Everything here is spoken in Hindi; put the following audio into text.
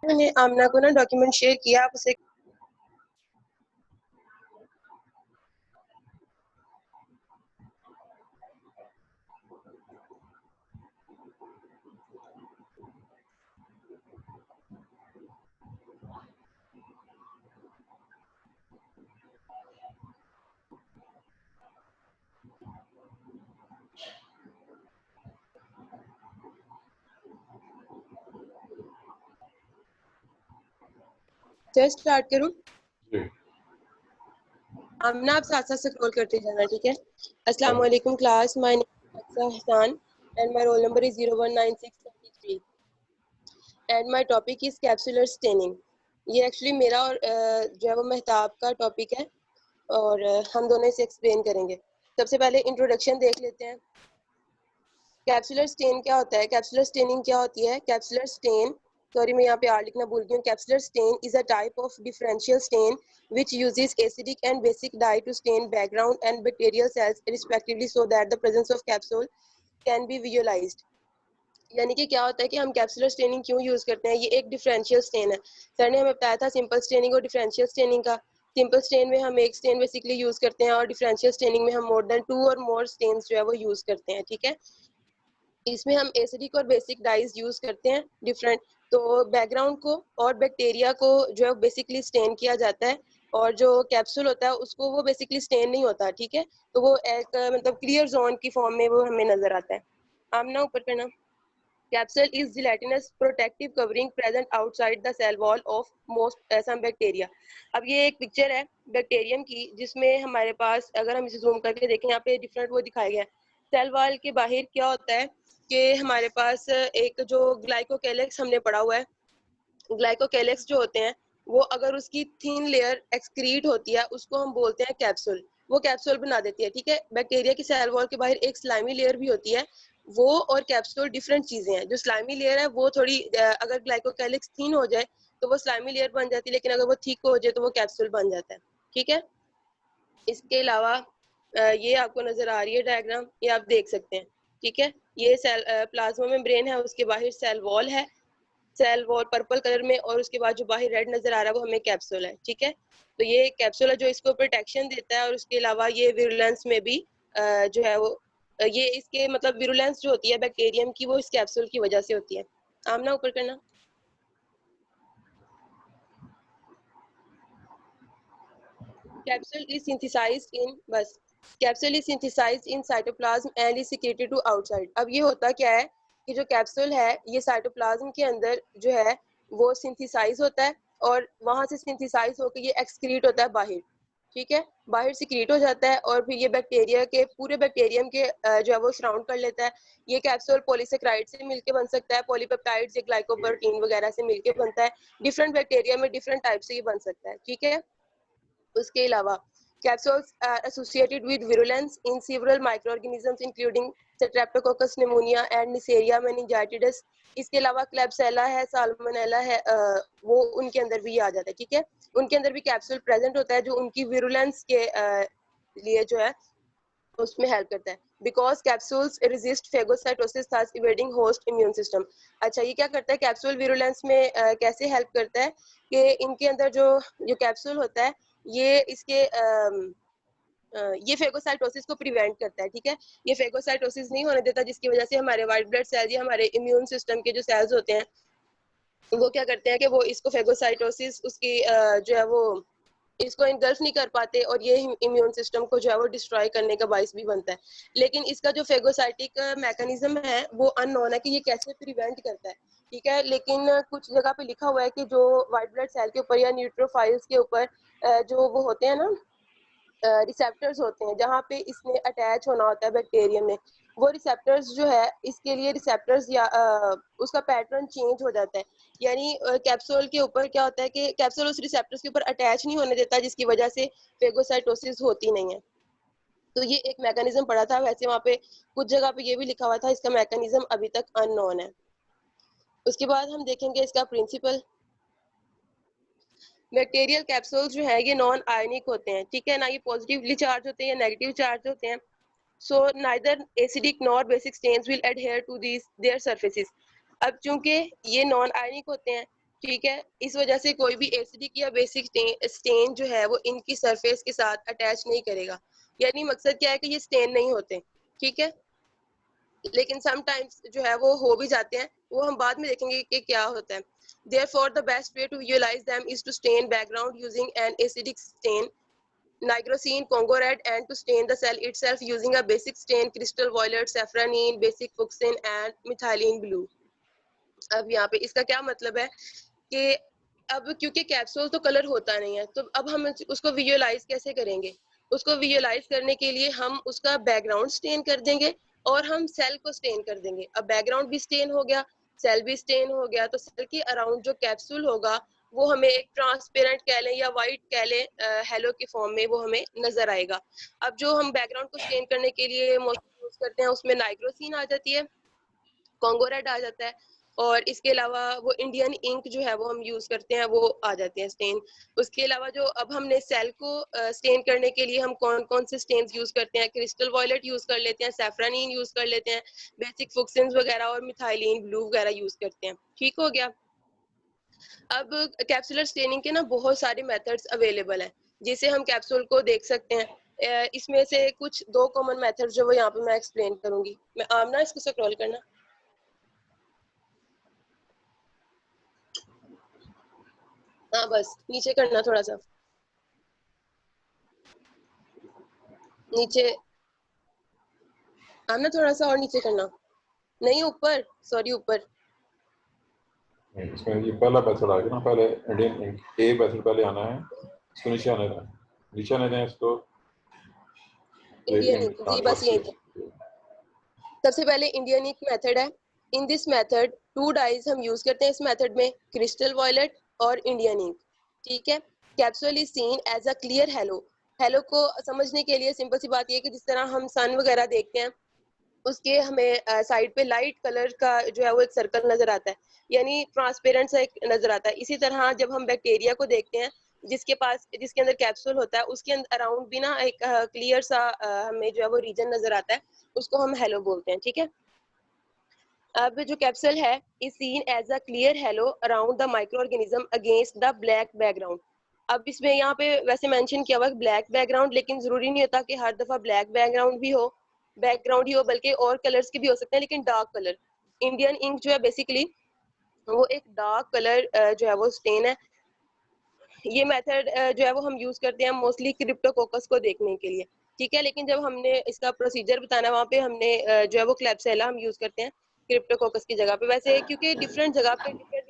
मैंने आमना को ना डॉक्यूमेंट शेयर किया, आप उसे जस्ट स्टार्ट करूं। आमना आप साथ साथ स्क्रॉल करते जाना, ठीक है। अस्सलाम वालेकुम class, my name is Hasan and my roll number is 019623 and my topic is capsular staining. ये एक्चुअली मेरा और जो है वो मेहताब का टॉपिक है और हम दोनों इसे एक्सप्लेन करेंगे। सबसे पहले इंट्रोडक्शन देख लेते हैं। कैप्सुलर स्टेन क्या होता है, कैप्सुलर स्टेनिंग क्या होती है। कैप्सुलर स्टेन, सॉरी मैं यहाँ पे आर लिखना भूल गई हूँ। Capsular stain is a type of differential stain which uses acidic and basic dye to stain background and bacterial cells respectively so that the presence of capsule can be visualized। यानी कि क्या होता है कि हम कैप्सुलर स्टेनिंग क्यों यूज करते हैं। ये एक डिफरेंशियल स्टेन है। सर ने हमें बताया था सिंपल स्टेनिंग और डिफरेंशियल स्टेनिंग का। सिंपल स्टेन में हम एक स्टेन बेसिकली यूज करते हैं और डिफरेंशियल स्टेनिंग में हम मोर देन 2 और मोर स्टेन्स जो है वो यूज करते हैं, ठीक है। इसमें हम एसिडिक और बेसिक डाइज यूज करते हैं डिफरेंट। तो बैकग्राउंड को और बैक्टीरिया को जो है बेसिकली स्टेन किया जाता है और जो कैप्सूल होता है उसको वो बेसिकली स्टेन नहीं होता, ठीक है। तो वो एक मतलब क्लियर जोन की फॉर्म में वो हमें नजर आता है। आमना ऊपर करना। Capsule is gelatinous protective covering present outside the cell wall of most some bacteria। अब ये एक पिक्चर है बैक्टीरियम की जिसमें हमारे पास, अगर हम इसे जूम करके देखें, यहाँ पे डिफरेंट वो दिखाया गया है। सेल वॉल के बाहर क्या होता है कि हमारे पास एक जो ग्लाइकोकेलेक्स हमने पढ़ा हुआ है, ग्लाइकोकेलेक्स जो होते हैं वो अगर उसकी थिन लेयर एक्सक्रीट होती है उसको हम बोलते हैं कैप्सूल। वो कैप्सूल बना देती है, ठीक है। बैक्टीरिया की सेल वॉल के बाहर एक स्लाइमी लेयर भी होती है। वो और कैप्सूल डिफरेंट चीजें हैं। जो स्लाइमी लेयर है वो थोड़ी अगर ग्लाइकोकेलिक्स थिन हो जाए तो वो स्लाइमी लेयर बन जाती है, लेकिन अगर वो थिक हो जाए तो वो कैप्सूल बन जाता है, ठीक है। इसके अलावा ये आपको नजर आ रही है डायग्राम, ये आप देख सकते हैं, ठीक है। ये सेल प्लाज्मा मेम्ब्रेन है, उसके बाहर सेल वॉल है, सेल वॉल पर्पल कलर में, और उसके बाद जो बाहर रेड नजर आ रहा है वो हमें कैप्सूल है, ठीक है। तो ये कैप्सूल है जो इसको प्रोटेक्शन देता है और उसके अलावा ये विरुलेंस में भी जो है वो ये इसके मतलब विरुलेंस जो होती है बैक्टीरियम की वो इस कैप्सूल की वजह से होती है। आमना ऊपर करना। Capsule is synthesized in बस capsule is synthesised in cytoplasm and is secreted to outside. अब ये होता क्या है कि जो कैप्सूल है ये साइटोप्लाज्म के अंदर जो है वो सिंथेसाइज होता है और वहां से सिंथेसाइज होकर ये एक्सक्रीट होता है बाहर, ठीक है। बाहर सिक्रीट हो जाता है और फिर ये बैक्टीरिया के पूरे बैक्टीरियम के जो है वो सराउंड कर लेता है। ये कैप्सूल पॉलीसेक्राइड से मिलके बन सकता है, पॉलीपेप्टाइड्स या ग्लाइकोप्रोटीन वगैरह से मिलके बनता है। डिफरेंट बैक्टीरिया में डिफरेंट टाइप से ये बन सकता है, ठीक है। उसके अलावा capsules are associated with virulence in several microorganisms including Streptococcus pneumonia and Neisseria meningitidis। इसके अलावा क्लेब्सेला है, साल्मोनेला है, वो उनके अंदर भी आ जाता है, ठीक है। उनके अंदर भी कैप्सूल प्रेजेंट होता है जो उनकी विरुलेंस के लिए जो है उसमें हेल्प करता है। Because capsules resist phagocytosis thus evading host immune system. अच्छा, ये क्या करता है कैप्सूल विरुलेंस में कैसे हेल्प करता है कि इनके अंदर जो जो कैप्सूल होता है ये इसके ये फेगोसाइटोसिस को प्रिवेंट करता है, ठीक है। ये फेगोसाइटोसिस नहीं होने देता जिसकी वजह से हमारे व्हाइट ब्लड सेल्स या हमारे इम्यून सिस्टम के जो सेल्स होते हैं वो क्या करते हैं कि वो इसको फेगोसाइटोसिस उसकी जो है वो इसको इनगल्फ नहीं कर पाते और ये इम्यून सिस्टम को जो है वो डिस्ट्रॉय करने का बाइस भी बनता है। लेकिन इसका जो फेगोसाइटिक मैकेनिज्म है वो अननोन है कि ये कैसे प्रिवेंट करता है, ठीक है। लेकिन कुछ जगह पे लिखा हुआ है कि जो व्हाइट ब्लड सेल के ऊपर या न्यूट्रोफाइल्स के ऊपर जो वो होते हैं ना रिसेप्टर्स होते हैं जहाँ पे इसने अटैच होना होता है बैक्टीरियम में, वो रिसेप्टर्स जो है इसके लिए रिसेप्टर्स या उसका पैटर्न चेंज हो जाता है। यानी कैप्सूल के ऊपर क्या होता है कि कैप्सूल उस रिसेप्टर्स के ऊपर अटैच नहीं होने देता जिसकी वजह से फेगोसाइटोसिस होती नहीं है। तो ये एक मैकेनिज्म पड़ा था, वैसे वहाँ पे कुछ जगह पे ये भी लिखा हुआ था इसका मैकेनिज्म अभी तक अननोन है। उसके बाद हम देखेंगे इसका प्रिंसिपल। बैक्टीरियल कैप्सूल जो है ये नॉन आयनिक होते हैं, ठीक है ना। ये पॉजिटिवली चार्ज होते हैं या नेगेटिव चार्ज होते हैं। So neither acidic nor basic stains will adhere to these their surfaces। अब चूंकि ये नॉन आयनिक होते हैं ठीक है। इस वजह से कोई भी एसिडिक या बेसिक स्टेन जो है वो इनकी सरफेस के साथ अटैच नहीं करेगा। यानी मकसद क्या है कि ये स्टेन नहीं होते, ठीक है, लेकिन समटाइम्स जो है वो हो भी जाते हैं, वो हम बाद में देखेंगे कि क्या होता है। Therefore, the best way to visualize them is to stain background using an acidic stain, nigrosine, Congo red, and to stain the cell itself using a basic stain, crystal violet, safranine, basic fuchsin, and methylene blue. अब यहाँ पे इसका क्या मतलब है कि अब क्योंकि कैप्सूल तो कलर होता नहीं है, तो अब हम उसको विजुअलाइज कैसे करेंगे? उसको विजुअलाइज करने के लिए हम उसका बैकग्राउंड स्टेन कर देंगे और हम सेल को स्टेन कर देंगे। अब बैकग्राउंड भी स्टेन हो गया, सेल भी स्टेन हो गया, तो सेल के अराउंड जो कैप्सूल होगा वो हमें एक ट्रांसपेरेंट कह लें या वाइट कह लें, हेलो के फॉर्म में वो हमें नजर आएगा। अब जो हम बैकग्राउंड को स्टेन करने के लिए मोस्टली यूज करते हैं उसमें नाइट्रोसिन आ जाती है, कॉन्गो रेड आ जाता है, और इसके अलावा वो इंडियन इंक जो है वो हम यूज करते हैं, वो आ जाते हैं स्टेन। उसके अलावा जो अब हमने सेल को स्टेन करने के लिए हम कौन कौन से स्टेन्स यूज करते हैं, क्रिस्टल वॉयलेट यूज कर लेते हैं, सैफ्रानीन यूज कर लेते हैं, बेसिक फुक्सिन्स वगैरह और मिथाइलिन ब्लू वगैरह यूज करते हैं। ठीक हो गया। अब कैप्सुलर स्टेनिंग के ना बहुत सारे मेथड्स अवेलेबल हैं जिसे हम कैप्सूल को देख सकते हैं। इसमें से कुछ दो कॉमन मेथड्स जो वो यहाँ पे मैं एक्सप्लेन करूंगी। मैं आमना इसको स्क्रॉल करना, हाँ बस नीचे करना, थोड़ा सा नीचे आना, थोड़ा सा और नीचे करना, नहीं ऊपर, सॉरी ऊपर। इसमें ये पहला मेथड आ गया ना, पहले इंडियन इंक ए मेथड पहले आना है, इसको नीचे आने दें, नीचे आने दें इसको। इंडियन इंक जी, बस यही था। सबसे पहले इंडियन इंक मेथड है। In this method two dyes हम यूज करते हैं इस मेथड में, क्रिस्टल वॉयलेट और इंडियन इंक। ठीक है। Capsule is seen as a clear halo. Halo को समझने के लिए सिंपल सी बात ये है कि जिस तरह हम सन वगैरह देखते हैं उसके हमें साइड पे लाइट कलर का जो है वो एक सर्कल नजर आता है, यानी ट्रांसपेरेंट सा एक नजर आता है। इसी तरह जब हम बैक्टीरिया को देखते हैं जिसके अंदर कैप्सूल होता है, उसके अराउंड भी ना एक क्लियर सा हमें जो है वो रीजन नजर आता है, उसको हम हेलो बोलते हैं। ठीक है। अब जो कैप्सूल है is seen as a clear halo around the microorganism against the black background. अब इसमें यहाँ पे वैसे मेंशन किया हुआ है ब्लैक बैकग्राउंड, लेकिन जरूरी नहीं होता कि हर दफा ब्लैक बैकग्राउंड ही हो, बल्कि और कलर्स के भी हो सकते हैं, लेकिन डार्क कलर। इंडियन इंक जो है बेसिकली वो एक डार्क कलर जो है वो स्टेन है। ये मेथड जो है वो हम यूज करते हैं मोस्टली क्रिप्टोकोकस को देखने के लिए। ठीक है। लेकिन जब हमने इसका प्रोसीजर बताना वहाँ पे हमने जो है वो क्लेब्सिella हम यूज करते हैं क्रिप्टोकोकस की जगह पे। वैसे क्योंकि डिफरेंट जगह पे डिफरेंट